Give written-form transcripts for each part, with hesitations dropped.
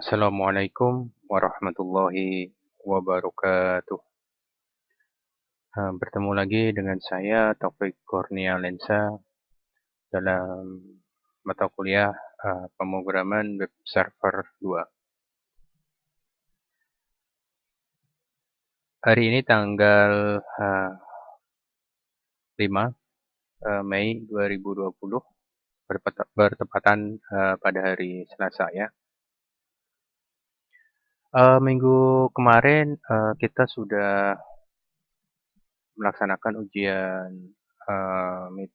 Assalamualaikum warahmatullahi wabarakatuh. Bertemu lagi dengan saya Taufik Kurnia Lensa dalam mata kuliah pemrograman web server 2. Hari ini tanggal 5 Mei 2020 bertepatan pada hari Selasa ya. Minggu kemarin kita sudah melaksanakan ujian mid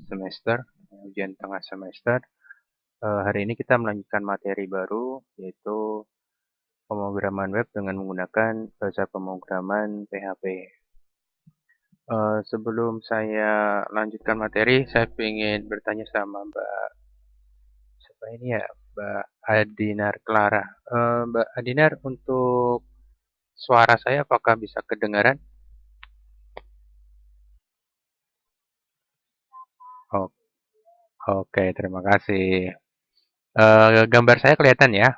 semester, ujian tengah semester. Hari ini kita melanjutkan materi baru, yaitu pemrograman web dengan menggunakan bahasa pemrograman PHP. Sebelum saya lanjutkan materi, saya ingin bertanya sama siapa ini ya, Mbak Adinar Clara. Mbak Adinar, untuk suara saya apakah bisa kedengaran? Oh, oke, terima kasih. Gambar saya kelihatan ya?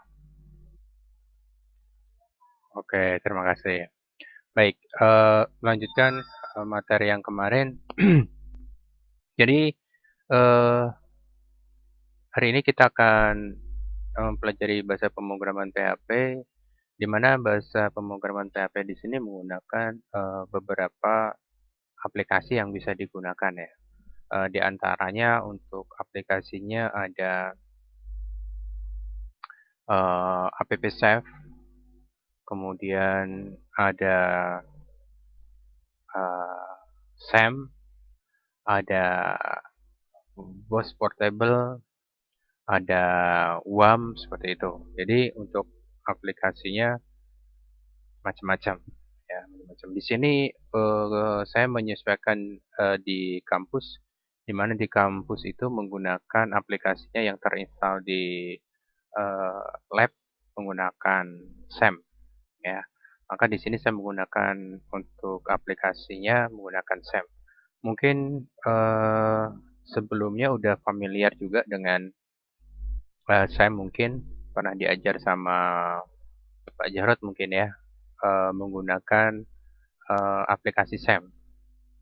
Oke, terima kasih. Baik, melanjutkan materi yang kemarin. Jadi, eh, hari ini kita akan mempelajari bahasa pemrograman PHP, di mana bahasa pemrograman PHP di sini menggunakan beberapa aplikasi yang bisa digunakan ya. Di antaranya untuk aplikasinya ada app save, kemudian ada SAM, ada Boss Portable, ada WAM seperti itu. Jadi untuk aplikasinya macam-macam ya, macam-macam. Di sini saya menyesuaikan di kampus, di mana di kampus itu menggunakan aplikasinya yang terinstall di lab menggunakan SAM ya. Maka di sini saya menggunakan untuk aplikasinya menggunakan SAM. Mungkin sebelumnya udah familiar juga dengan saya mungkin pernah diajar sama Pak Jarod mungkin ya, menggunakan aplikasi SAM.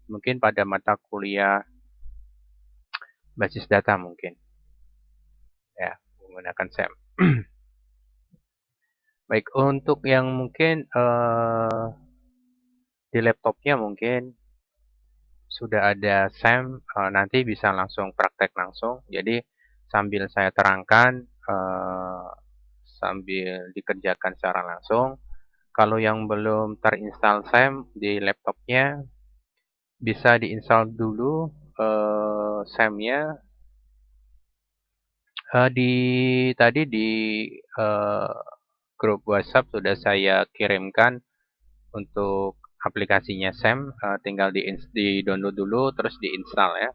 Mungkin pada mata kuliah basis data mungkin ya, menggunakan SAM. Baik, untuk yang mungkin di laptopnya mungkin sudah ada SAM, nanti bisa langsung praktek langsung. Jadi sambil saya terangkan, sambil dikerjakan secara langsung. Kalau yang belum terinstall SAM di laptopnya, bisa diinstal dulu SAM-nya. Tadi di eh, grup WhatsApp sudah saya kirimkan untuk aplikasinya SAM, tinggal di download dulu terus diinstal ya,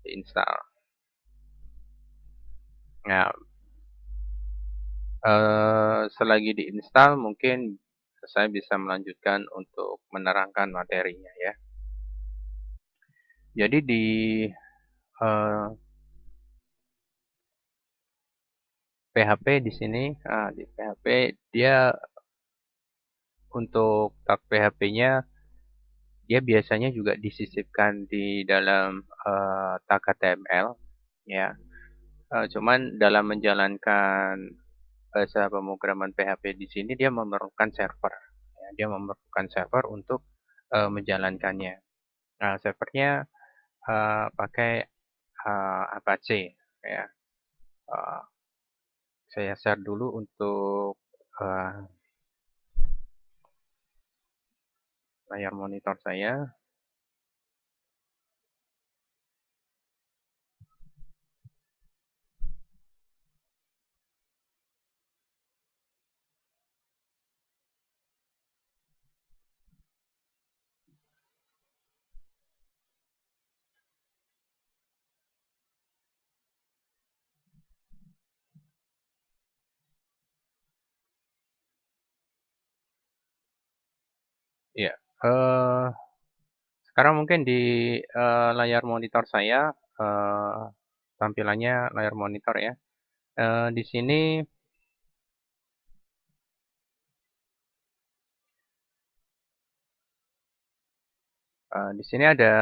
diinstal. Nah, selagi diinstal mungkin saya bisa melanjutkan untuk menerangkan materinya ya. Jadi di PHP di sini, di PHP dia untuk tag PHP-nya dia biasanya juga disisipkan di dalam tag HTML ya. Cuman dalam menjalankan bahasa pemrograman PHP di sini dia memerlukan server. Ya, dia memerlukan server untuk menjalankannya. Nah, servernya pakai Apache ya. Uh, saya share dulu untuk layar monitor saya. Ya, sekarang mungkin di layar monitor saya tampilannya layar monitor ya. Di sini Di sini ada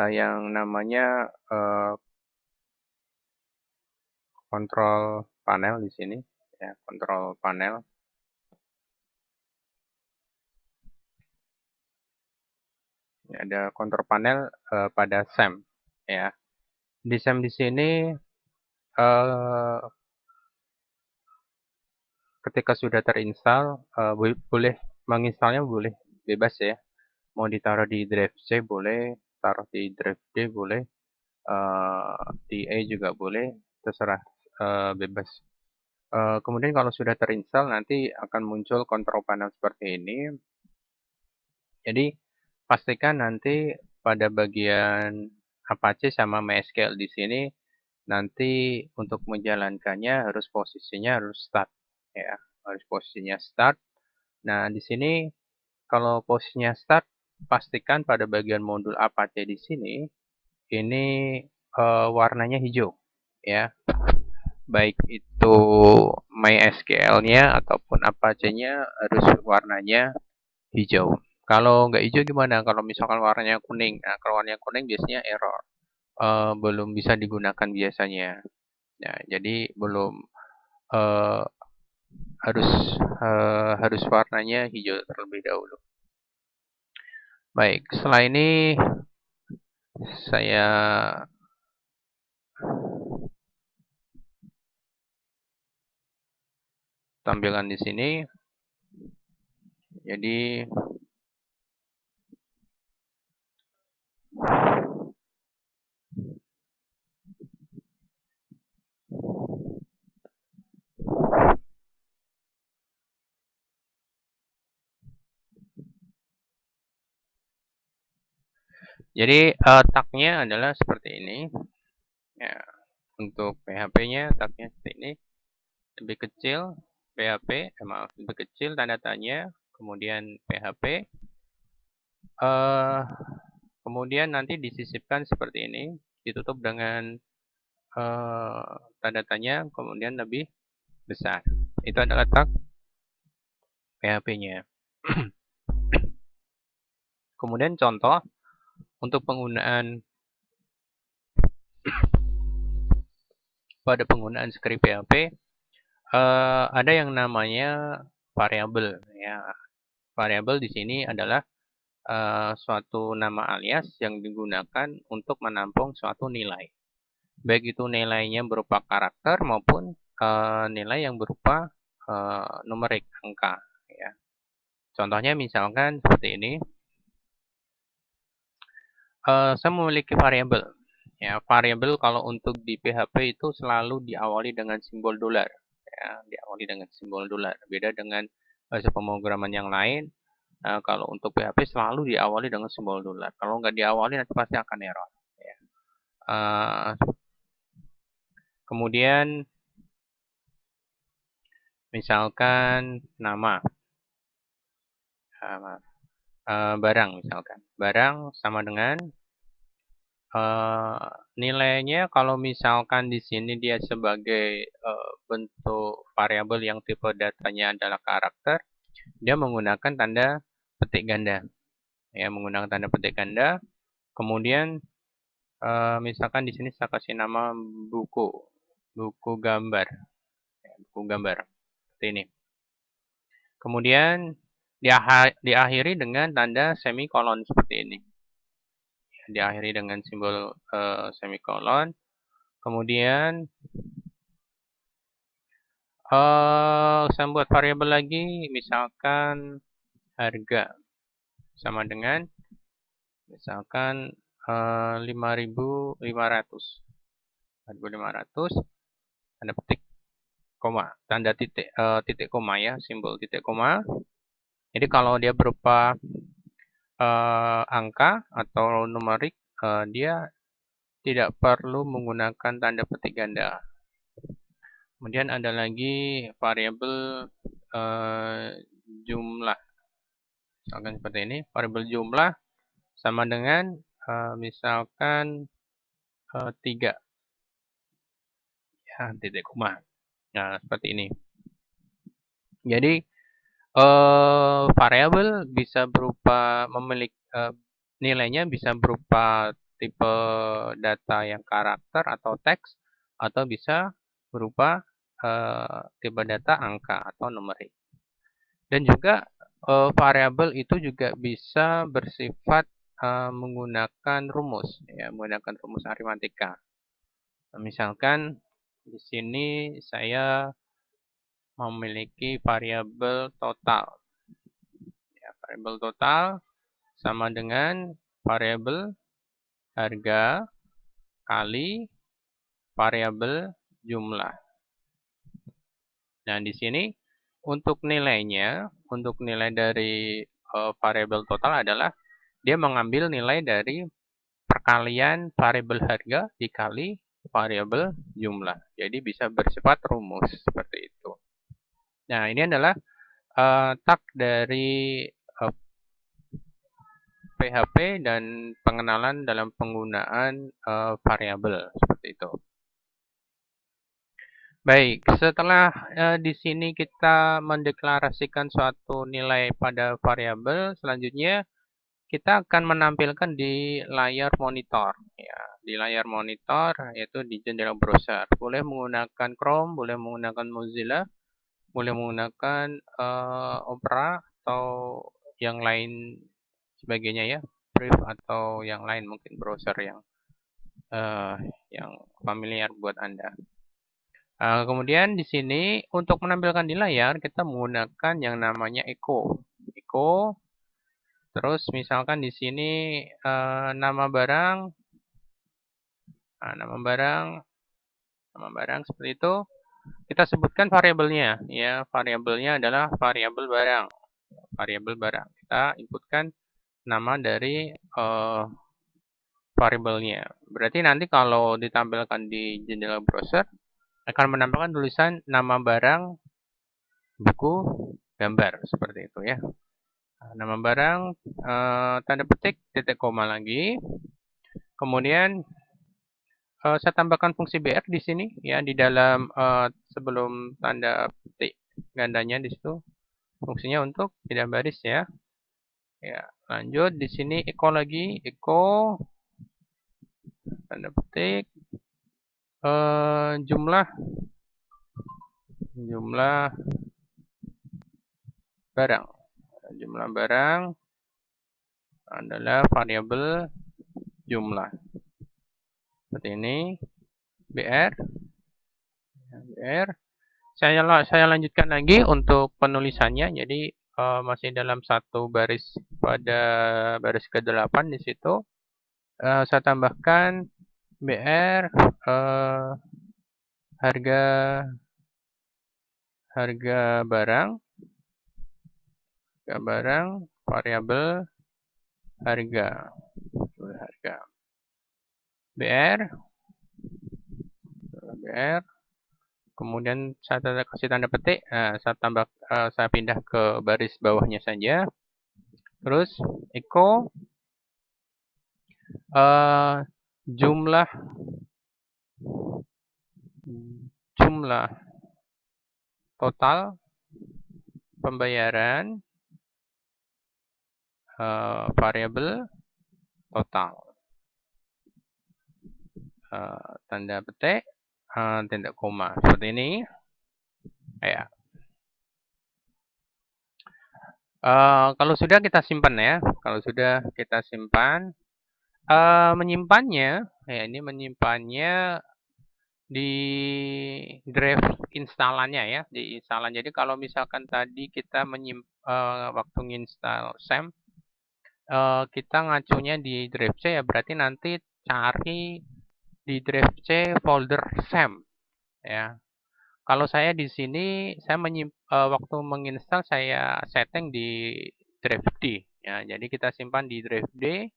yang namanya kontrol panel di sini, ya, kontrol panel. Ada kontrol panel pada SAM, ya. Di SAM di sini ketika sudah terinstall, boleh menginstalnya, boleh bebas ya. Mau ditaruh di drive C boleh, taruh di drive D boleh, di E juga boleh, terserah, bebas. Kemudian kalau sudah terinstall nanti akan muncul kontrol panel seperti ini. Jadi pastikan nanti pada bagian Apache sama MySQL di sini nanti untuk menjalankannya harus posisinya harus start, ya, harus posisinya start. Nah, di sini kalau posisinya start, pastikan pada bagian modul Apache di sini ini warnanya hijau, ya. Baik itu MySQL-nya ataupun Apache-nya harus warnanya hijau. Kalau nggak hijau gimana? Kalau misalkan warnanya kuning. Nah, kalau warnanya kuning biasanya error. Belum bisa digunakan biasanya. Nah, jadi belum uh, harus warnanya hijau terlebih dahulu. Baik, setelah ini saya tampilkan di sini. Jadi tagnya adalah seperti ini. Ya, untuk PHP-nya tagnya seperti ini. Lebih kecil PHP, lebih kecil tanda tanya, kemudian PHP. Kemudian nanti disisipkan seperti ini, ditutup dengan tanda tanya, kemudian lebih besar. Itu adalah tag PHP-nya. Kemudian contoh untuk penggunaan pada penggunaan script PHP ada yang namanya variabel, ya. Variabel di sini adalah suatu nama alias yang digunakan untuk menampung suatu nilai. Baik itu nilainya berupa karakter maupun nilai yang berupa numerik, angka, ya. Contohnya misalkan seperti ini. Saya memiliki variabel. Ya, variabel kalau untuk di PHP itu selalu diawali dengan simbol dolar. Ya, diawali dengan simbol dolar. Beda dengan bahasa pemrograman yang lain. Kalau untuk PHP selalu diawali dengan simbol dolar. Kalau nggak diawali nanti pasti akan error. Ya. Kemudian misalkan nama. Barang misalkan. Barang sama dengan nilainya kalau misalkan di sini dia sebagai bentuk variabel yang tipe datanya adalah karakter, dia menggunakan tanda petik ganda. Ya, menggunakan tanda petik ganda. Kemudian misalkan di sini saya kasih nama buku gambar, ya, buku gambar seperti ini. Kemudian diakhiri dengan tanda semikolon seperti ini. Diakhiri dengan simbol semikolon. Kemudian saya buat variabel lagi, misalkan harga sama dengan misalkan 5.500. 5.500 tanda petik koma, tanda titik koma, ya, simbol titik koma. Jadi kalau dia berupa angka atau numerik, dia tidak perlu menggunakan tanda petik ganda. Kemudian ada lagi variabel jumlah. Misalkan seperti ini, variabel jumlah sama dengan misalkan 3. Ya, titik koma. Nah, seperti ini. Jadi variabel bisa berupa memiliki nilainya bisa berupa tipe data yang karakter atau teks, atau bisa berupa tipe data angka atau numerik. Dan juga variabel itu juga bisa bersifat menggunakan rumus, ya, menggunakan rumus aritmatika. Misalkan di sini saya memiliki variabel total. Ya, variabel total sama dengan variabel harga kali variabel jumlah. Nah, di sini untuk nilainya, untuk nilai dari variabel total adalah dia mengambil nilai dari perkalian variabel harga dikali variabel jumlah. Jadi bisa bersifat rumus seperti itu. Nah, ini adalah tag dari PHP dan pengenalan dalam penggunaan variabel seperti itu. Baik, setelah di sini kita mendeklarasikan suatu nilai pada variabel, selanjutnya kita akan menampilkan di layar monitor. Ya, di layar monitor yaitu di jendela browser. Boleh menggunakan Chrome, boleh menggunakan Mozilla, boleh menggunakan Opera atau yang lain sebagainya ya, Brave atau yang lain mungkin browser yang familiar buat Anda. Kemudian di sini untuk menampilkan di layar kita menggunakan yang namanya echo. Echo. Terus misalkan di sini nama barang, nama barang seperti itu. Kita sebutkan variabelnya, ya, variabelnya adalah variabel barang. Variabel barang. Kita inputkan nama dari variabelnya. Berarti nanti kalau ditampilkan di jendela browser akan menampilkan tulisan nama barang, buku, gambar seperti itu ya. Nama barang, tanda petik, titik koma lagi. Kemudian saya tambahkan fungsi BR di sini ya di dalam sebelum tanda petik gandanya di situ fungsinya untuk tidak baris ya. Ya, lanjut di sini echo lagi, echo tanda petik jumlah barang. Jumlah barang adalah variabel jumlah. Seperti ini. BR. Saya lanjutkan lagi untuk penulisannya. Jadi masih dalam satu baris pada baris ke-8 di situ. Saya tambahkan BR harga barang variabel harga BR kemudian saya kasih tanda petik, saya pindah ke baris bawahnya saja. Terus echo jumlah total pembayaran variabel total. Tanda petik, tindak koma seperti ini. Ya. Kalau sudah kita simpan ya. Kalau sudah kita simpan, menyimpannya, ya ini menyimpannya di drive instalannya ya, di instalan. Jadi kalau misalkan tadi kita waktu menginstal SAM, kita ngacunya di drive C ya, berarti nanti cari di drive C folder SAM ya. Kalau saya di sini saya waktu menginstal saya setting di drive D ya. Jadi kita simpan di drive D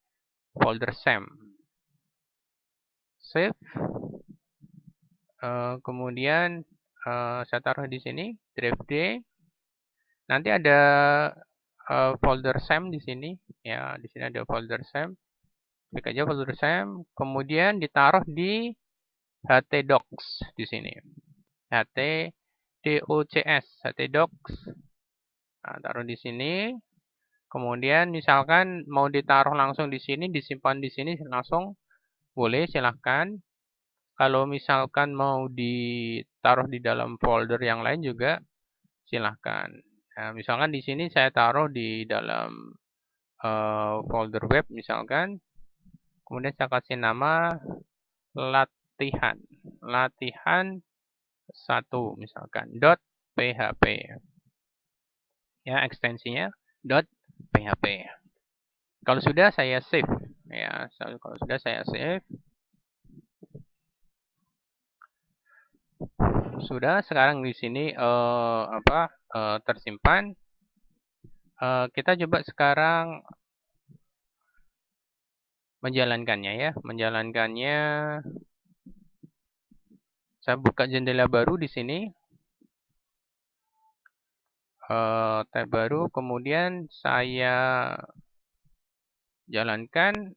folder SAM. Save. Kemudian saya taruh di sini drive D. Nanti ada folder SAM di sini ya. Di sini ada folder SAM. Klik aja folder SAM. Kemudian ditaruh di htdocs di sini. htdocs. Nah, taruh di sini. Kemudian misalkan mau ditaruh langsung di sini, disimpan di sini langsung boleh, silahkan. Kalau misalkan mau ditaruh di dalam folder yang lain juga silahkan. Nah, misalkan di sini saya taruh di dalam folder web misalkan, kemudian saya kasih nama latihan, latihan 1 misalkan, .php. Ya, ekstensinya .php. Kalau sudah saya save, ya, kalau sudah saya save, sudah sekarang di sini tersimpan. Kita coba sekarang menjalankannya ya, menjalankannya. Saya buka jendela baru di sini, tab baru, kemudian saya jalankan,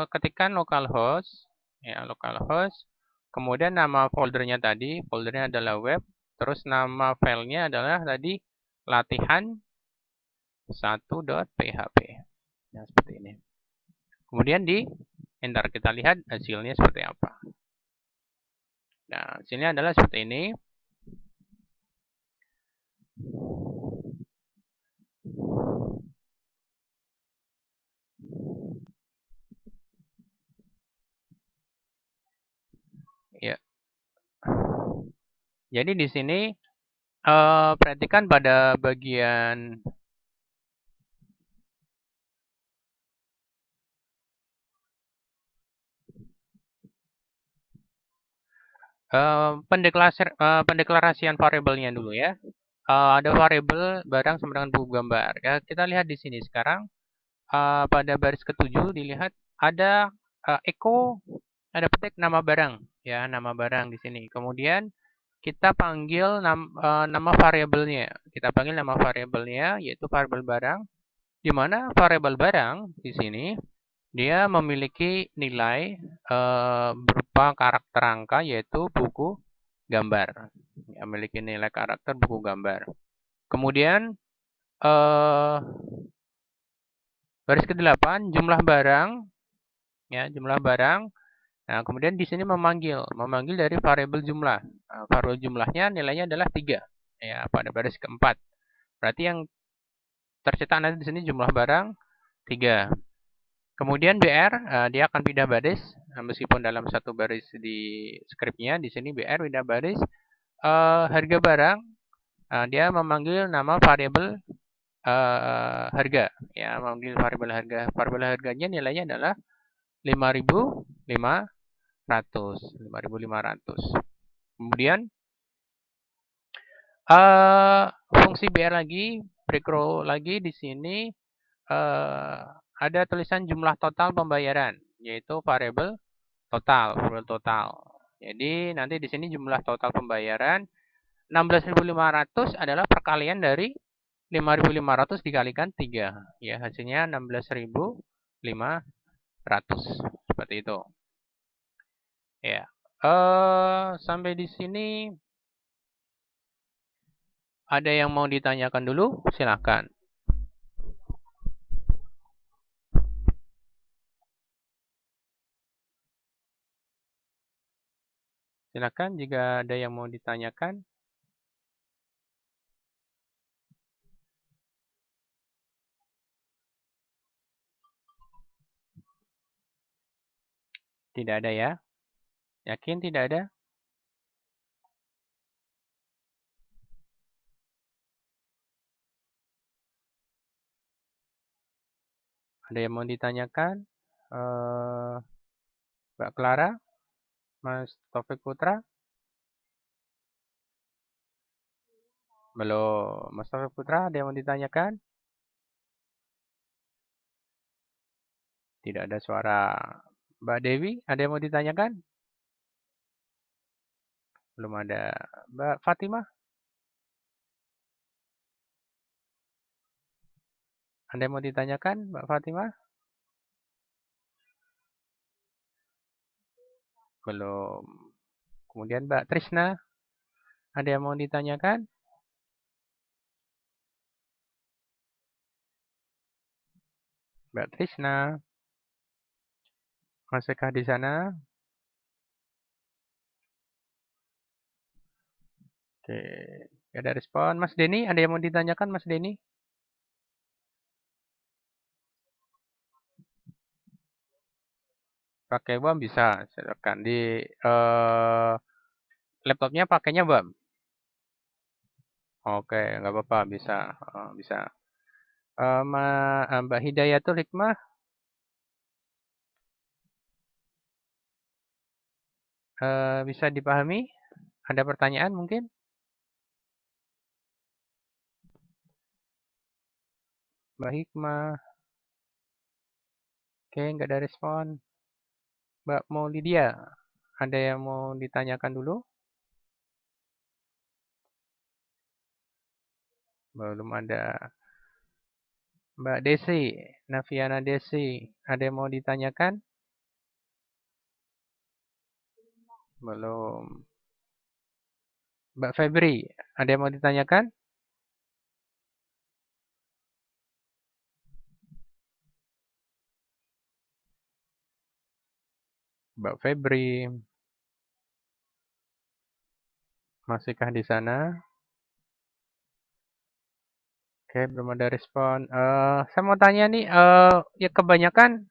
ketikkan localhost, ya localhost, kemudian nama foldernya tadi, foldernya adalah web, terus nama filenya adalah tadi latihan 1.php. Nah, seperti ini. Kemudian di enter, kita lihat hasilnya seperti apa. Nah, hasilnya adalah seperti ini. Ya. Jadi di sini perhatikan pada bagian pendeklarasian variabelnya dulu ya. Ada variabel barang sama dengan buku gambar. Ya, kita lihat di sini sekarang pada baris ke-7 dilihat ada echo, ada petik nama barang, ya nama barang di sini. Kemudian kita panggil nama variabelnya. Kita panggil nama variabelnya yaitu variabel barang, di mana variabel barang di sini dia memiliki nilai berupa karakter angka yaitu buku gambar. Ya, memiliki nilai karakter buku gambar. Kemudian baris ke-8 jumlah barang, ya jumlah barang. Nah, kemudian di sini memanggil dari variabel jumlah. Nah, variabel jumlahnya nilainya adalah 3. Ya, pada baris ke-4. Berarti yang tercetak nanti di sini jumlah barang 3. Kemudian BR dia akan pindah baris meskipun dalam satu baris di skripnya di sini BR pindah baris. Harga barang dia memanggil nama variabel harga, ya memanggil variabel harga. Variabel harganya nilainya adalah 5.500. Kemudian fungsi BR lagi, break row lagi di sini ada tulisan jumlah total pembayaran, yaitu variabel total. Jadi nanti di sini jumlah total pembayaran 16.500 adalah perkalian dari 5.500 dikalikan 3. Ya, hasilnya 16.500. Seperti itu. Ya. Sampai di sini ada yang mau ditanyakan dulu? Silakan. Silakan jika ada yang mau ditanyakan. Tidak ada ya? Yakin tidak ada? Ada yang mau ditanyakan? Mbak Clara? Mas Taufik Putra? Belum. Mas Taufik Putra ada yang mau ditanyakan? Tidak ada suara. Mbak Dewi, ada yang mau ditanyakan? Belum ada. Mbak Fatimah, ada yang mau ditanyakan, Mbak Fatimah? Belum. Kemudian Mbak Trisna, ada yang mau ditanyakan? Mbak Trisna, masihkah di sana? Oke, nggak ada respon. Mas Denny, ada yang mau ditanyakan, Mas Denny? Pakai BAM bisa, silakan. Di laptopnya pakainya BAM? Oke, nggak apa-apa, bisa. Bisa. Mbak Hidayatul Hikmah, bisa dipahami? Ada pertanyaan mungkin? Mbak Hikmah, oke, nggak ada respon. Mbak Maulidia, ada yang mau ditanyakan dulu? Belum ada. Mbak Desi, Naviana Desi, ada yang mau ditanyakan? Belum. Mbak Febri, ada yang mau ditanyakan? Mbak Febri, masihkah di sana? Oke, belum ada respon. Saya mau tanya nih, ya kebanyakan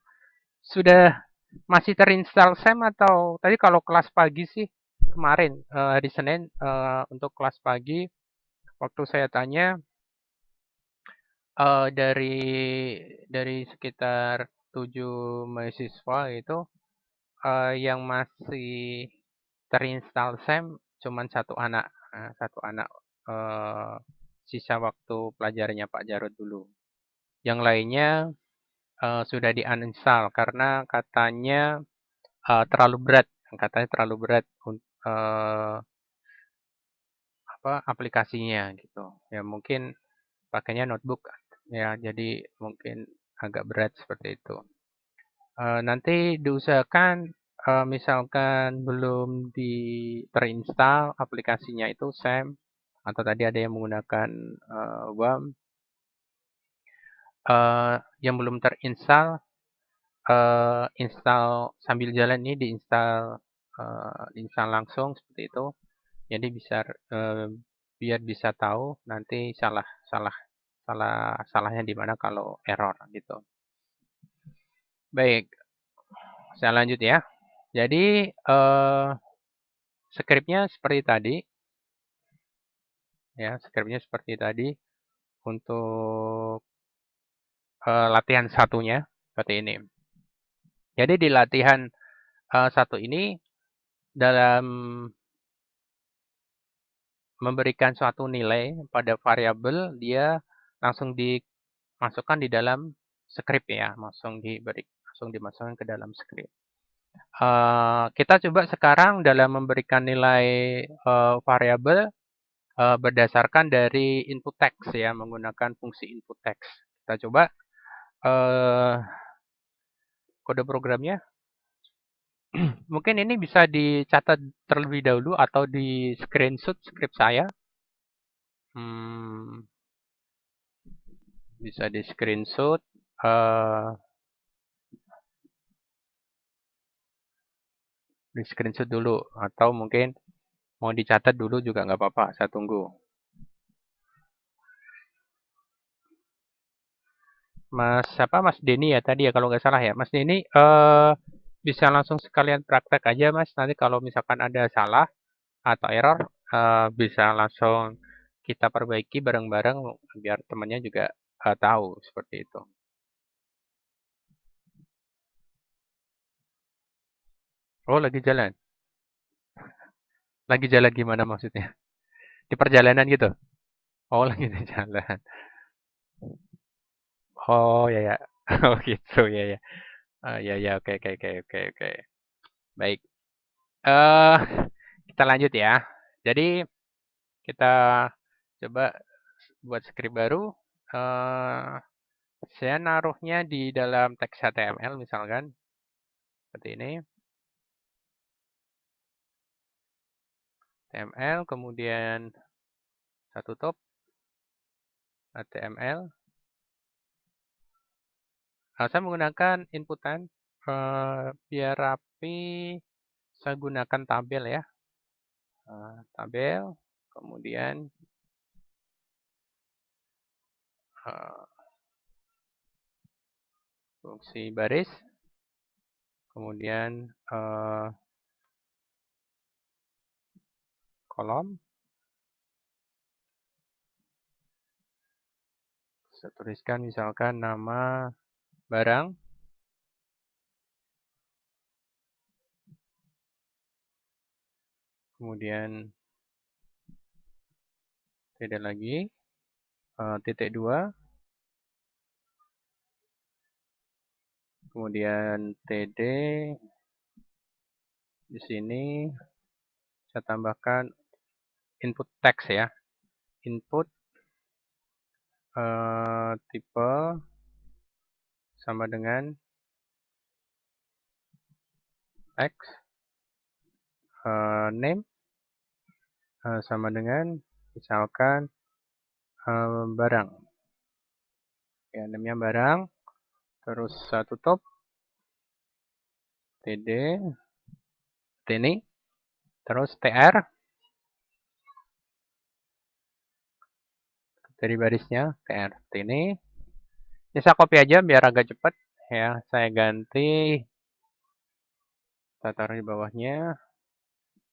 sudah masih terinstall SAM atau tadi kalau kelas pagi sih kemarin hari Senin untuk kelas pagi waktu saya tanya dari sekitar 7 mahasiswa itu yang masih terinstall SAM cuman satu anak, satu anak eh, sisa waktu pelajarannya Pak Jarod dulu. Yang lainnya sudah di-uninstall karena katanya terlalu berat, katanya terlalu berat apa aplikasinya gitu. Ya mungkin pakainya notebook ya, jadi mungkin agak berat seperti itu. Nanti diusahakan misalkan belum terinstall aplikasinya itu SAM atau tadi ada yang menggunakan WAM yang belum terinstall install sambil jalan ini diinstal langsung seperti itu. Jadi bisa biar bisa tahu nanti salah salahnya di mana kalau error gitu. Baik, saya lanjut ya. Jadi skripnya seperti tadi ya, skripnya seperti tadi untuk latihan satunya seperti ini. Jadi di latihan satu ini dalam memberikan suatu nilai pada variabel dia langsung dimasukkan di dalam skrip ya, langsung dimasukkan ke dalam skrip. Kita coba sekarang dalam memberikan nilai variabel berdasarkan dari input text ya, menggunakan fungsi input text. Kita coba kode programnya. Mungkin ini bisa dicatat terlebih dahulu atau di screenshot script saya. Hmm, bisa di screenshot. Di screenshot dulu atau mungkin mau dicatat dulu juga nggak apa-apa. Saya tunggu. Mas Denny ya tadi ya kalau nggak salah ya. Mas Denny bisa langsung sekalian praktek aja Mas. Nanti kalau misalkan ada salah atau error bisa langsung kita perbaiki bareng-bareng biar temannya juga tahu seperti itu. Oh lagi jalan. Lagi jalan gimana maksudnya? Di perjalanan gitu? Oh lagi di jalan. Oh ya ya. Oh gitu ya ya. Ya ya oke oke oke oke oke. Baik. Eh kita lanjut ya. Jadi kita coba buat script baru. Eh saya naruhnya di dalam teks HTML misalkan seperti ini. HTML kemudian saya tutup HTML. Saya menggunakan inputan. Biar rapi, saya gunakan tabel ya. Tabel, kemudian fungsi baris, kemudian kolom. Saya tuliskan misalkan nama barang. Kemudian tidak lagi. Titik 2. Kemudian TD. Di sini saya tambahkan input teks ya. Input tipe sama dengan text. Name sama dengan misalkan barang. Ya, namanya barang. Terus saya tutup. TD. Ini. Terus TR. Dari barisnya TR. Ini. Ini saya copy aja biar agak cepat. Ya, saya ganti. Saya taruh di bawahnya.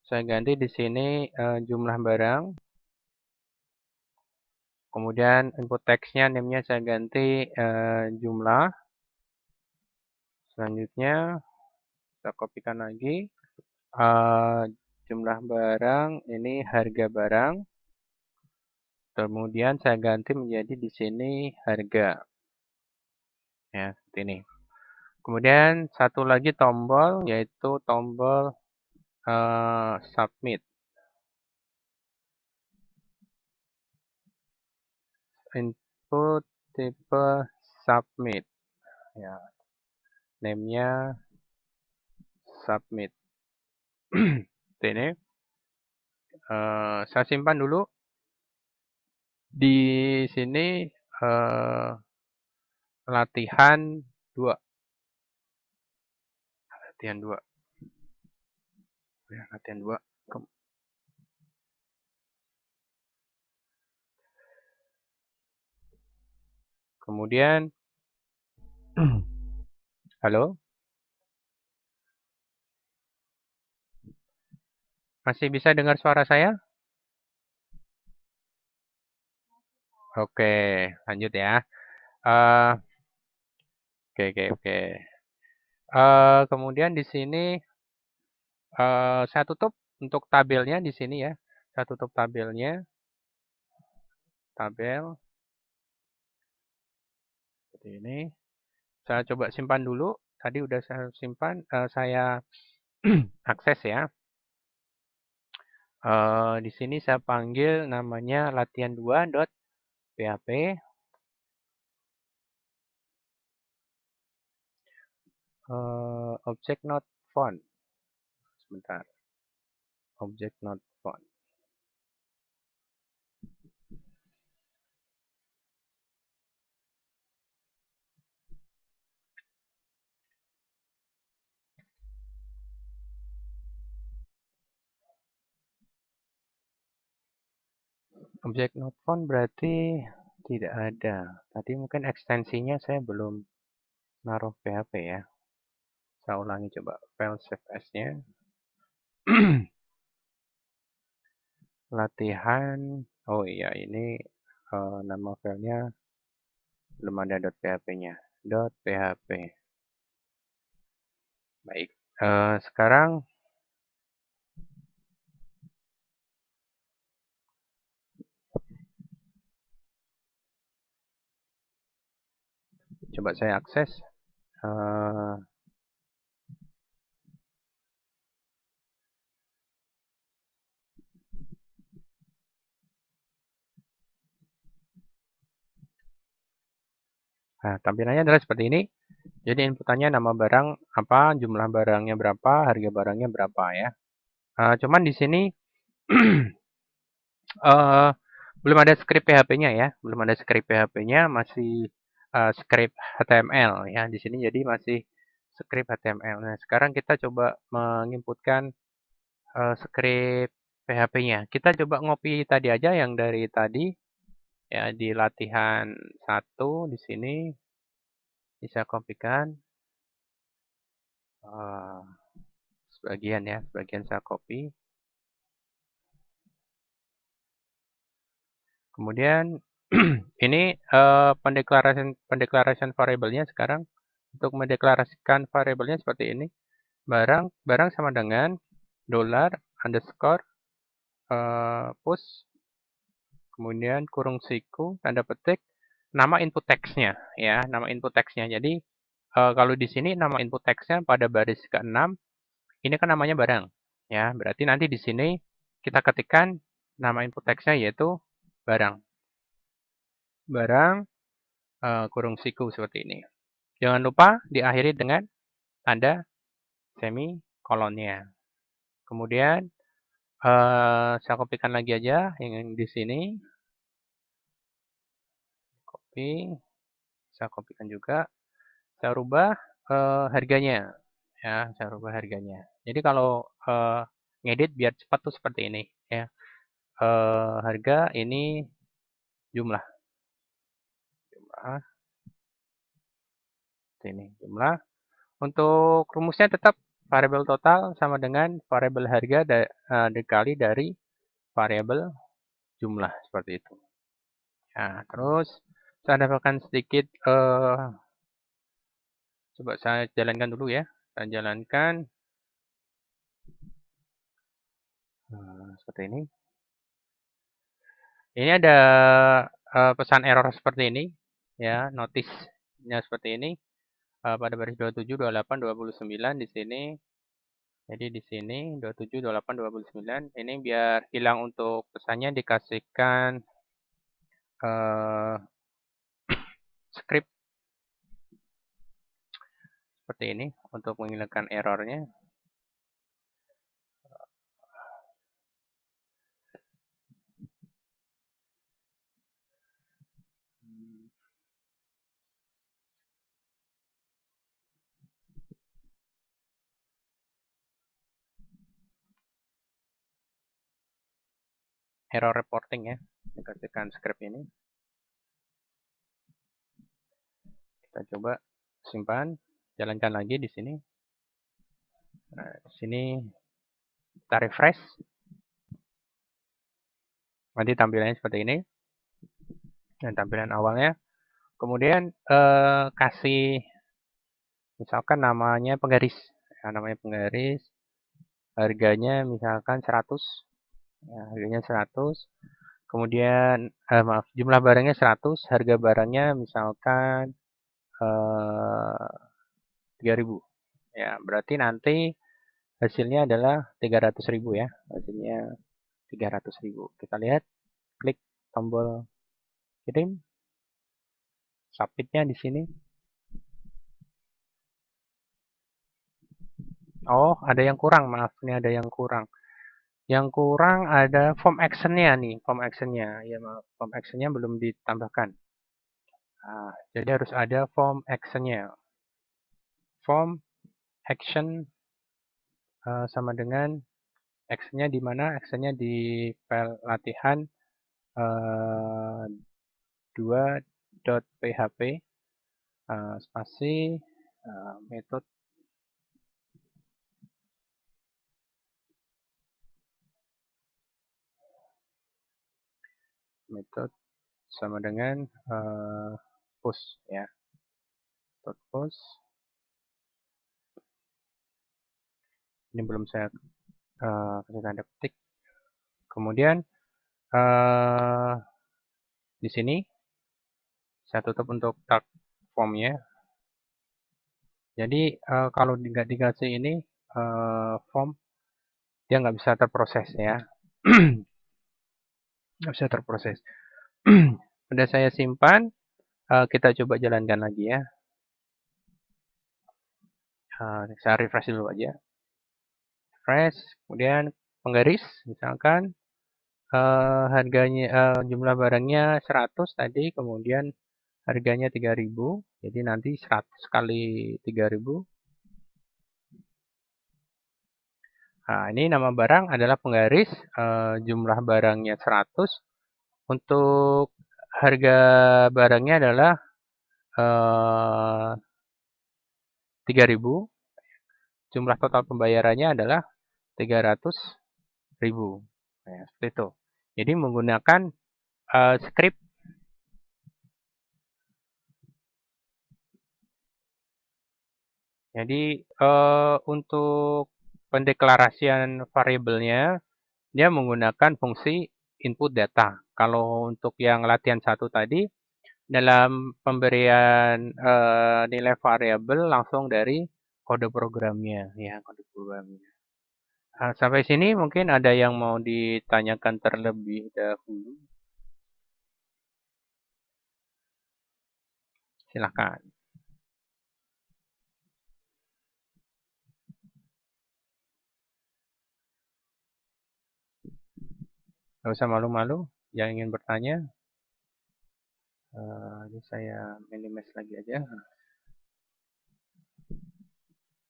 Saya ganti di sini jumlah barang. Kemudian input teksnya, name-nya saya ganti jumlah. Selanjutnya saya kopikan lagi. Jumlah barang, ini harga barang. Kemudian saya ganti menjadi di sini harga. Ya, seperti ini. Kemudian satu lagi tombol, yaitu tombol submit. Input tipe submit. Ya, name-nya submit. Ini. Saya simpan dulu. Di sini latihan 2. Latihan 2. Ya, latihan 2. Kemudian halo? Masih bisa dengar suara saya? Oke, lanjut ya. Oke. Kemudian di sini saya tutup untuk tabelnya di sini ya. Saya tutup tabelnya. Tabel. Seperti ini. Saya coba simpan dulu. Tadi udah saya simpan. Saya akses ya. Di sini saya panggil namanya latihan2.php. Object not found. Sebentar. Object not found. Object not found berarti tidak ada. Tadi mungkin ekstensinya saya belum naruh PHP ya. Saya ulangi coba file save as-nya. Latihan. Oh iya, ini nama filenya belum ada .php-nya. .php. Baik. Sekarang coba saya akses. Nah, tampilannya adalah seperti ini. Jadi inputannya nama barang apa, jumlah barangnya berapa, harga barangnya berapa ya. Cuman di sini belum ada script PHP-nya ya. Belum ada script PHP-nya, masih script HTML ya. Di sini jadi masih script HTML. Nah, sekarang kita coba menginputkan script PHP-nya. Kita coba ngopi tadi aja yang dari tadi ya di latihan 1 di sini bisa kopikan sebagian ya, sebagian saya copy. Kemudian ini pendeklarasian variabelnya sekarang untuk mendeklarasikan variabelnya seperti ini. Barang sama dengan $_ push, kemudian kurung siku, tanda petik, nama input text-nya ya, nama input text-nya. Jadi kalau di sini nama input text-nya pada baris ke-6 ini kan namanya barang ya. Berarti nanti di sini kita ketikkan nama input text-nya yaitu barang. Barang kurung siku seperti ini. Jangan lupa diakhiri dengan tanda semikolonnya. Kemudian saya kopikan lagi aja yang di sini. Copy. Saya kopikan juga. Saya rubah harganya. Ya, saya rubah harganya. Jadi kalau ngedit biar cepat tuh seperti ini. Ya. Harga ini jumlah. Ini jumlah. Untuk rumusnya tetap variabel total sama dengan variabel harga dikali dari variabel jumlah seperti itu. Nah, terus saya tambahkan sedikit coba saya jalankan dulu ya. Saya jalankan seperti ini. Ini ada pesan error seperti ini ya, notice-nya seperti ini pada baris 27, 28, 29 di sini. Jadi di sini 27, 28, 29 ini biar hilang untuk pesannya dikasihkan script seperti ini untuk menghilangkan errornya. Error reporting ya, dikasihkan script ini. Kita coba simpan, jalankan lagi di sini. Nah, di sini kita refresh. Nanti tampilannya seperti ini. Dan tampilan awalnya. Kemudian kasih misalkan namanya penggaris. Ya, namanya penggaris. Harganya misalkan 100. Ya, harganya 100. Kemudian jumlah barangnya 100, harga barangnya misalkan 3.000. Ya, berarti nanti hasilnya adalah 300.000 ya. Hasilnya 300.000. Kita lihat, klik tombol kirim. Submit-nya di sini. Oh, ada yang kurang, maaf, ini ada yang kurang. Yang kurang ada form action-nya nih, form action-nya. Ya, maaf, form action-nya belum ditambahkan. Nah, jadi harus ada form action-nya. Form action sama dengan action-nya di mana? Action-nya di file latihan 2.php spasi metode sama dengan push ya, push. Ini belum saya kasih tanda petik. Kemudian di sini saya tutup untuk tag formnya. Jadi kalau nggak dikasih ini form, dia nggak bisa terproses ya. Nggak bisa terproses. Sudah saya simpan. Kita coba jalankan lagi ya. Saya refresh dulu aja. Refresh, kemudian penggaris, misalkan harganya jumlah barangnya 100 tadi, kemudian harganya 3.000, jadi nanti 100 kali 3.000. Nah, ini nama barang adalah penggaris, jumlah barangnya 100, untuk harga barangnya adalah 3.000, jumlah total pembayarannya adalah 300.000. Nah, seperti itu. Jadi menggunakan script. Jadi untuk pendeklarasian variabelnya, dia menggunakan fungsi input data. Kalau untuk yang latihan 1 tadi, dalam pemberian nilai variabel langsung dari kode programnya, ya kode programnya. Sampai sini mungkin ada yang mau ditanyakan terlebih dahulu. Silakan. Nggak usah malu-malu yang ingin bertanya. Ini saya minimize lagi aja,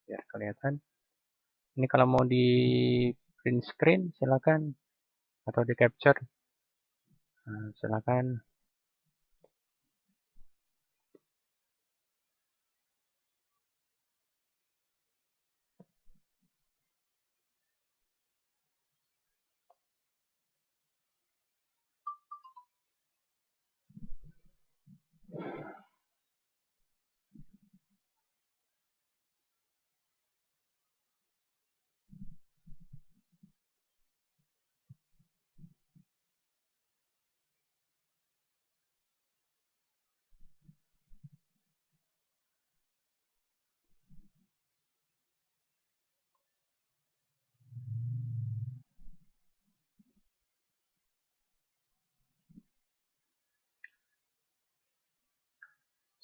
biar kelihatan. Ini kalau mau di print screen silakan, atau di capture. Silakan.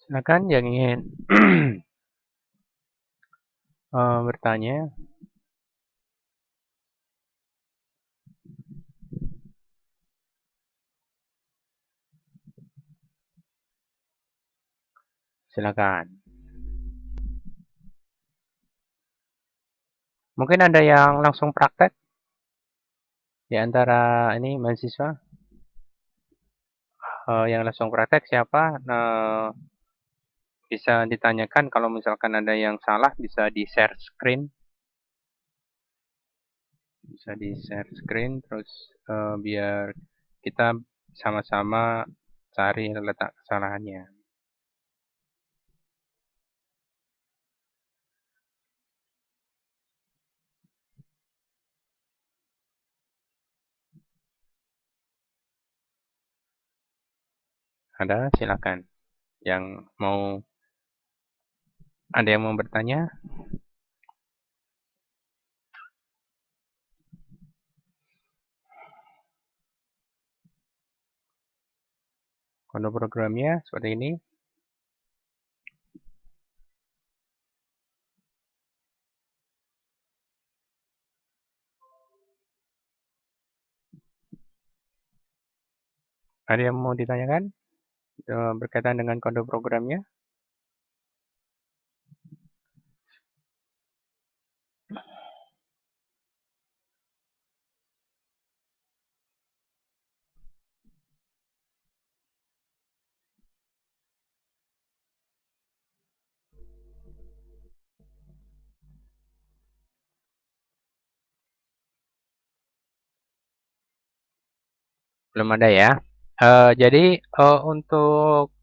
Silakan yang ingin bertanya. Silakan. Mungkin ada yang langsung praktek di antara ini mahasiswa. Yang langsung praktek siapa? Bisa ditanyakan, kalau misalkan ada yang salah bisa di share screen. Bisa di share screen terus biar kita sama-sama cari letak kesalahannya. Ada, silakan. Yang mau Ada yang mau bertanya? Kode programnya seperti ini. Ada yang mau ditanyakan berkaitan dengan kode programnya? Belum ada ya. Jadi untuk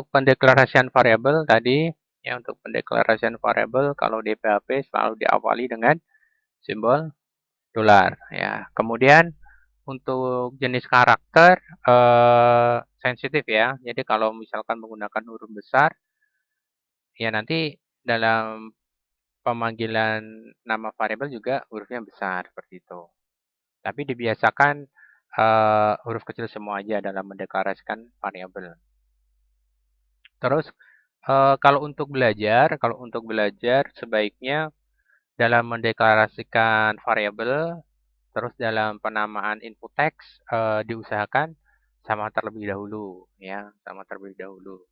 pendeklarasian variabel tadi, ya untuk pendeklarasian variabel kalau di PHP selalu diawali dengan simbol dolar ya. Kemudian untuk jenis karakter sensitif ya. Jadi kalau misalkan menggunakan huruf besar, ya nanti dalam pemanggilan nama variabel juga hurufnya besar seperti itu. Tapi dibiasakan huruf kecil semua aja dalam mendeklarasikan variabel. Terus kalau untuk belajar sebaiknya dalam mendeklarasikan variabel Terus dalam penamaan input teks diusahakan sama terlebih dahulu, ya, sama terlebih dahulu.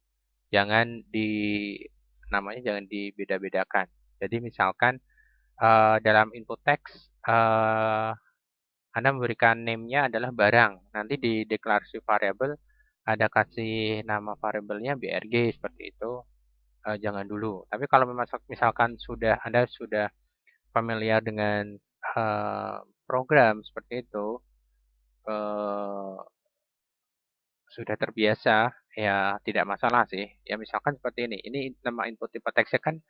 Jangan namanya jangan dibeda-bedakan. Jadi misalkan dalam input teks Anda memberikan name-nya adalah barang. Nanti di deklarasi variabel ada kasih nama variabelnya BRG seperti itu. Jangan dulu. Tapi kalau misalkan Anda sudah familiar dengan program seperti itu, eh, sudah terbiasa, ya tidak masalah sih. Ya misalkan seperti ini. Ini nama input tipe teksnya kan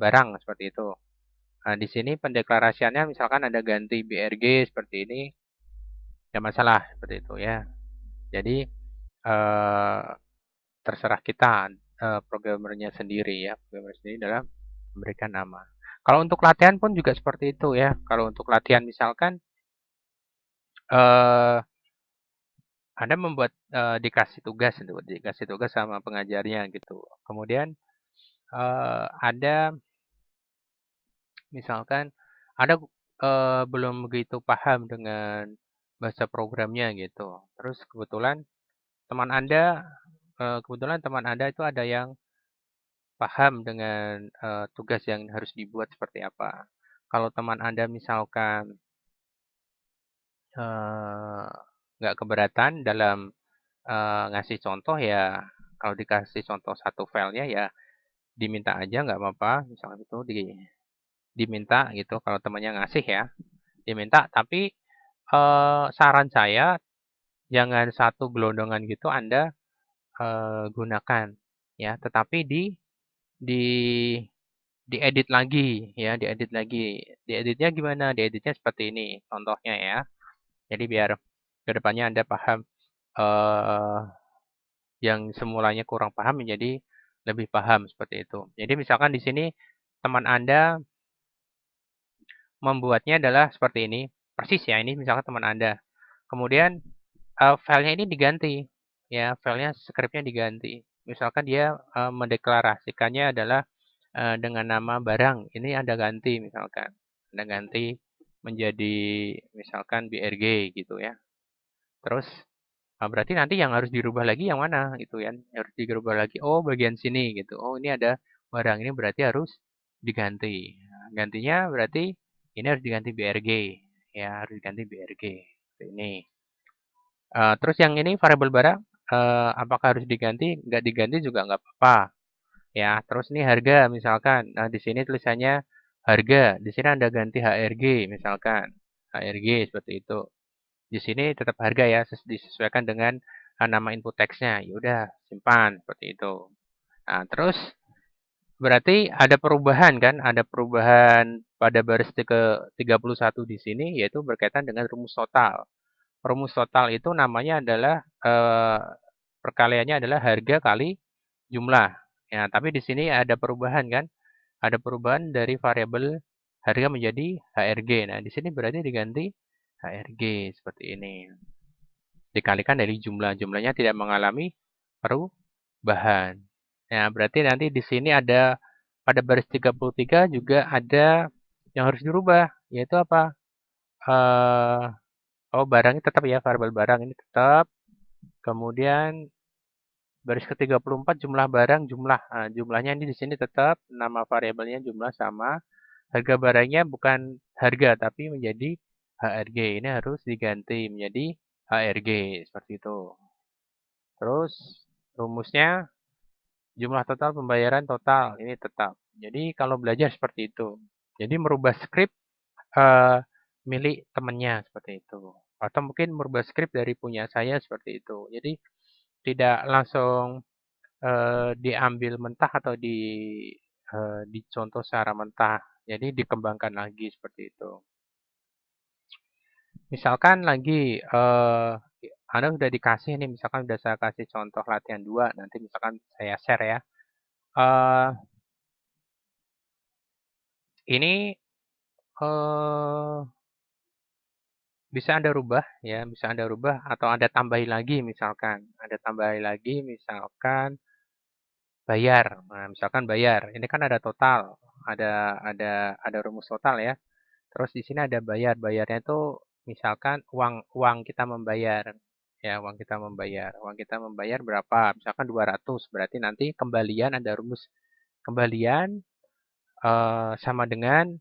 barang seperti itu. Nah, di sini pendeklarasiannya misalkan ada ganti BRG seperti ini, ya masalah seperti itu ya. Jadi eh, terserah kita programmernya sendiri ya, programmer sendiri dalam memberikan nama. Kalau untuk latihan pun juga seperti itu ya. Kalau untuk latihan misalkan eh, Anda membuat dikasih tugas sama pengajarnya gitu. Kemudian ada misalkan Anda belum begitu paham dengan bahasa programnya gitu. Terus kebetulan teman Anda itu ada yang paham dengan tugas yang harus dibuat seperti apa. Kalau teman Anda misalkan eh, nggak keberatan dalam ngasih contoh ya, kalau dikasih contoh satu filenya ya diminta aja nggak apa-apa, misalkan itu diminta gitu kalau temannya ngasih ya, diminta. Tapi saran saya jangan satu gelondongan gitu Anda gunakan ya, tetapi di diedit lagi ya, diedit lagi. Dieditnya gimana? Dieditnya seperti ini contohnya ya. Jadi biar kedepannya Anda paham eh yang semulanya kurang paham menjadi lebih paham seperti itu. Jadi misalkan di sini teman Anda membuatnya adalah seperti ini, persis ya ini misalkan teman Anda. Kemudian filenya ini diganti, ya filenya skripnya diganti. Misalkan dia mendeklarasikannya adalah dengan nama barang, ini Anda ganti misalkan, Anda ganti menjadi misalkan BRG gitu ya. Terus berarti nanti yang harus dirubah lagi yang mana gitu kan? Harus dirubah lagi. Oh, bagian sini gitu. Oh, ini ada barang ini berarti harus diganti. Nah, gantinya berarti ini harus diganti BRG. Ya, harus diganti BRG. Ini. Terus yang ini variabel barang apakah harus diganti? Nggak diganti juga nggak apa-apa. Ya, terus ini harga misalkan. Nah, di sini tulisannya harga. Di sini Anda ganti HRG misalkan. HRG seperti itu. Di sini tetap harga ya, disesuaikan dengan nama input teksnya. Ya udah, simpan seperti itu. Nah, terus berarti ada perubahan kan? Ada perubahan pada baris ke-31 di sini yaitu berkaitan dengan rumus total. Rumus total itu namanya adalah perkaliannya adalah harga kali jumlah. Ya, tapi di sini ada perubahan kan? Ada perubahan dari variabel harga menjadi HRG. Nah, di sini berarti diganti HRG seperti ini. Dikalikan dari jumlah. Jumlahnya tidak mengalami perubahan. Nah, berarti nanti di sini ada pada baris 33 juga ada yang harus dirubah, yaitu apa? Eh, oh, barang ini tetap ya, variabel barang ini tetap. Kemudian baris ke-34 jumlah barang, jumlahnya ini di sini tetap, nama variabelnya jumlah sama. Harga barangnya bukan harga tapi menjadi HRG. Ini harus diganti menjadi HRG seperti itu. Terus rumusnya jumlah total pembayaran total ini tetap. Jadi kalau belajar seperti itu. Jadi merubah skrip eh, milik temannya seperti itu. Atau mungkin merubah skrip dari punya saya seperti itu. Jadi tidak langsung diambil mentah atau dicontoh secara mentah. Jadi dikembangkan lagi seperti itu. Misalkan lagi Anda sudah dikasih nih, misalkan sudah saya kasih contoh latihan 2, nanti misalkan saya share ya. Eh ini eh bisa Anda rubah ya, bisa Anda rubah atau Anda tambahi lagi misalkan. Anda tambahi lagi misalkan bayar. Nah, misalkan bayar. Ini kan ada total, ada rumus total ya. Terus di sini ada bayar. Bayarnya itu misalkan uang kita membayar. Ya, uang kita membayar. Uang kita membayar berapa? Misalkan 200. Berarti nanti kembalian ada rumus kembalian sama dengan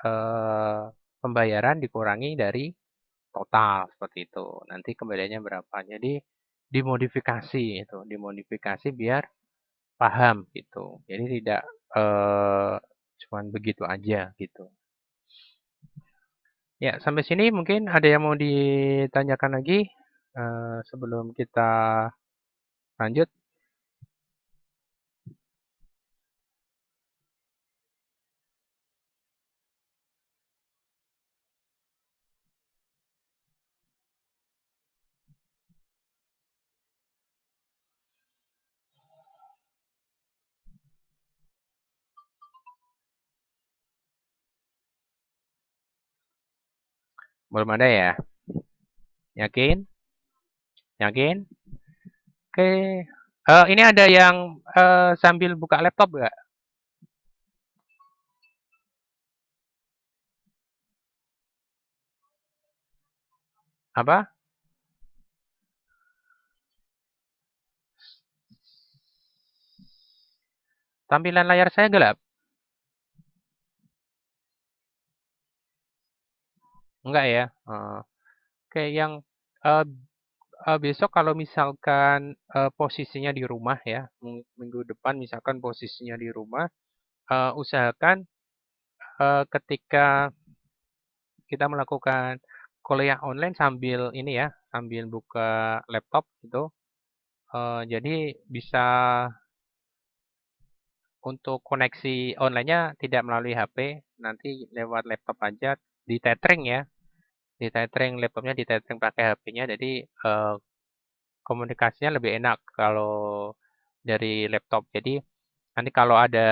eh, pembayaran dikurangi dari total seperti itu. Nanti kembaliannya berapa? Jadi dimodifikasi itu, dimodifikasi biar paham gitu. Jadi tidak cuman begitu aja gitu. Ya, sampai sini mungkin ada yang mau ditanyakan lagi sebelum kita lanjut. Belum ada ya? Yakin? Yakin? Oke. Ini ada yang sambil buka laptop nggak? Apa? Tampilan layar saya gelap? Enggak ya? Oke, yang eh, besok kalau misalkan posisinya di rumah ya, minggu depan misalkan posisinya di rumah, usahakan ketika kita melakukan kuliah online sambil ini ya, sambil buka laptop gitu. Jadi bisa untuk koneksi online-nya tidak melalui HP, nanti lewat laptop aja di tethering ya, di tethering laptopnya di tethering pakai HP-nya, jadi komunikasinya lebih enak kalau dari laptop. Jadi nanti kalau ada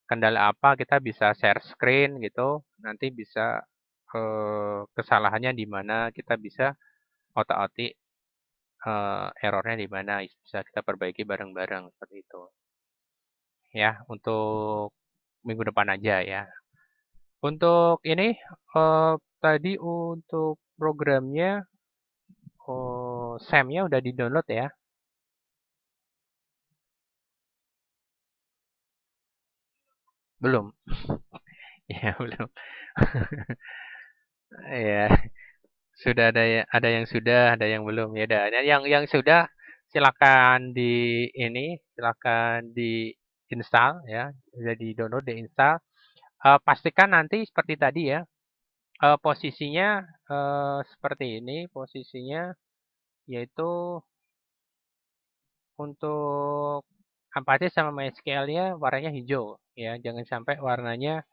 kendala apa kita bisa share screen gitu. Nanti bisa kesalahannya di mana kita bisa otak-atik errornya di mana bisa kita perbaiki bareng-bareng seperti itu. Ya, untuk minggu depan aja ya. Untuk ini tadi untuk programnya SAM-nya udah di-download ya? Belum. Ya, belum. Ya, sudah ada yang sudah, ada yang belum. Ya udah, yang sudah silakan silakan di-install ya. Sudah di-download, di-install. Pastikan nanti seperti tadi ya, posisinya seperti ini, posisinya yaitu untuk Apache sama MySQL-nya warnanya hijau ya. Jangan sampai warnanya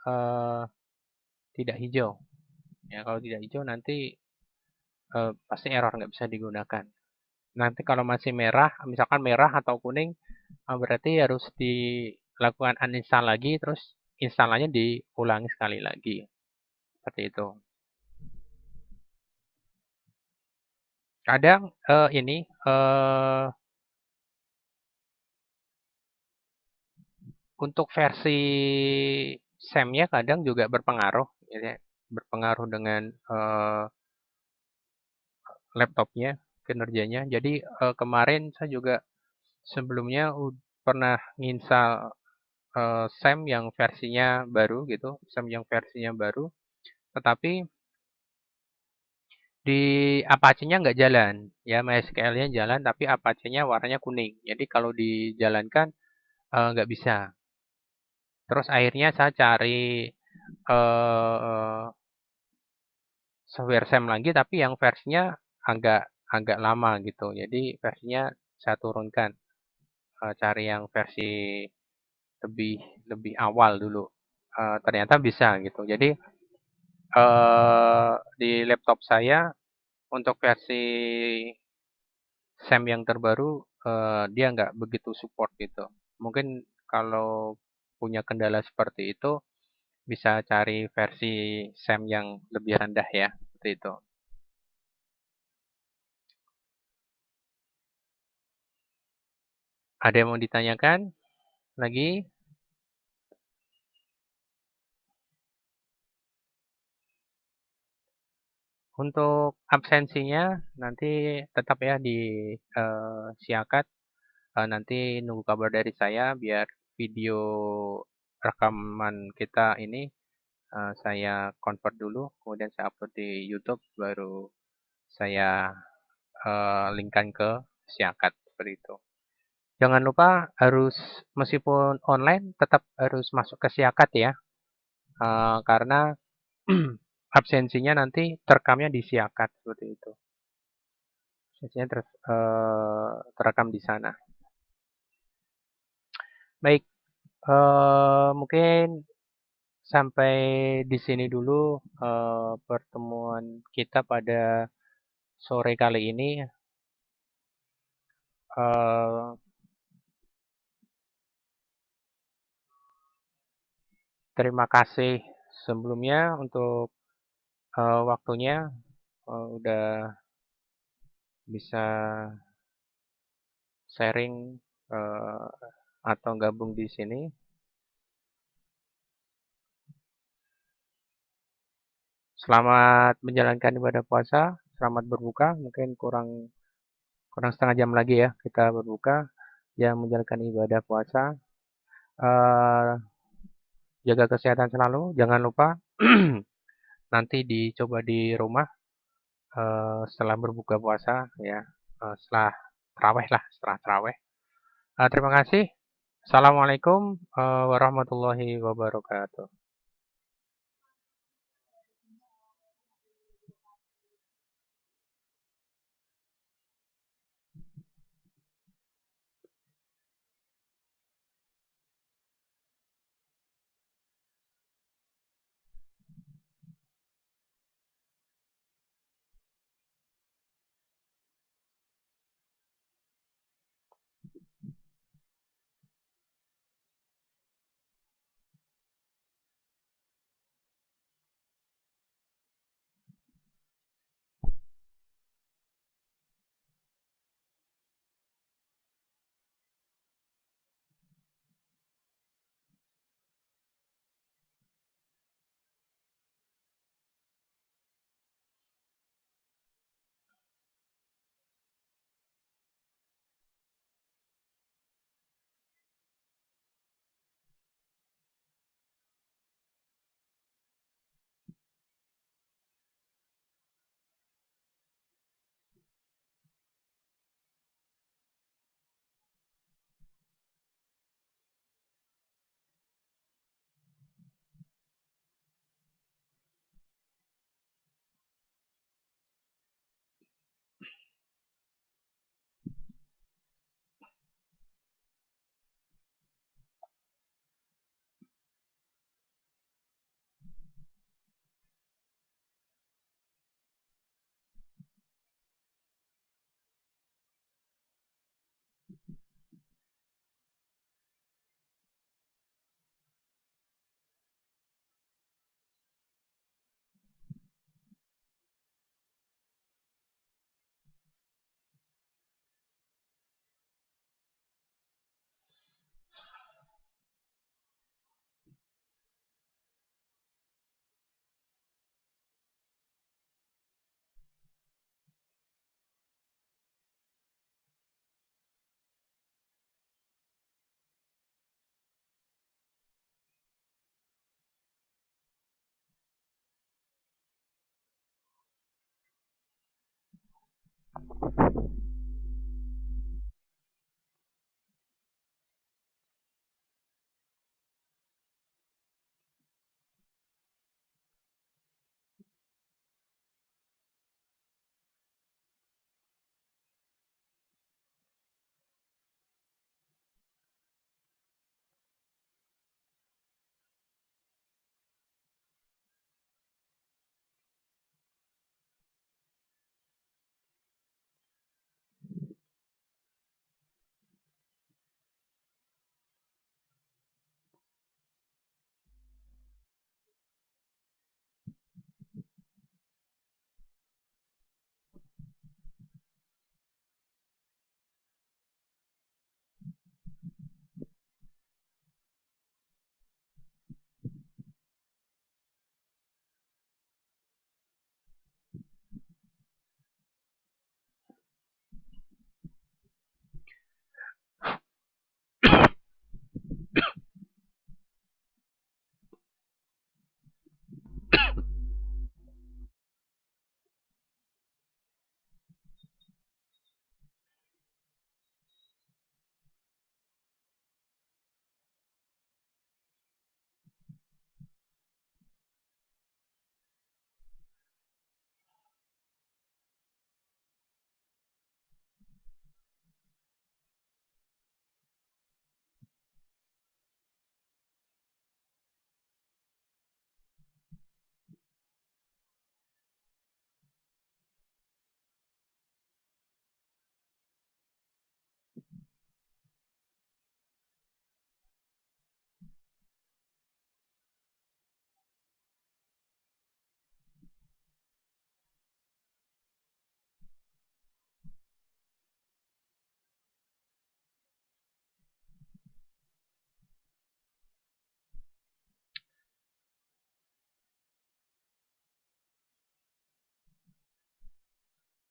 eh, tidak hijau. Ya, kalau tidak hijau nanti pasti error nggak bisa digunakan. Nanti kalau masih merah, misalkan merah atau kuning, berarti harus dilakukan uninstall lagi, terus installannya diulangi sekali lagi. Seperti itu. Kadang ini untuk versi SAM-nya kadang juga berpengaruh, ya, berpengaruh dengan laptopnya, kinerjanya. Jadi kemarin saya juga sebelumnya pernah nginstal SAM yang versinya baru gitu, SAM yang versinya baru, tetapi di Apache-nya nggak jalan, ya MySQL-nya jalan, tapi Apache-nya warnanya kuning. Jadi kalau dijalankan nggak bisa. Terus akhirnya saya cari eh, software SAM lagi, tapi yang versinya agak agak lama gitu. Jadi versinya saya turunkan, cari yang versi lebih lebih awal dulu. Ternyata bisa gitu. Jadi di laptop saya untuk versi SAM yang terbaru dia nggak begitu support gitu. Mungkin kalau punya kendala seperti itu bisa cari versi SAM yang lebih rendah ya, seperti itu. Ada yang mau ditanyakan lagi? Untuk absensinya nanti tetap ya di siakat. Nanti nunggu kabar dari saya biar video rekaman kita ini saya convert dulu, kemudian saya upload di YouTube, baru saya linkkan ke siakat seperti itu. Jangan lupa harus meskipun online tetap harus masuk ke siakat ya, karena absensinya nanti terekamnya di siakat seperti itu. Absensinya terekam di sana. Baik, mungkin sampai di sini dulu pertemuan kita pada sore kali ini. Eh, Terima kasih sebelumnya untuk waktunya, udah bisa sharing eh, atau gabung di sini. Selamat menjalankan ibadah puasa, selamat berbuka. Mungkin kurang kurang setengah jam lagi ya kita berbuka. Yang menjalankan ibadah puasa, eh, jaga kesehatan selalu. Jangan lupa nanti dicoba di rumah setelah berbuka puasa ya, setelah terawih lah, setelah terawih. Terima kasih. Assalamualaikum warahmatullahi wabarakatuh.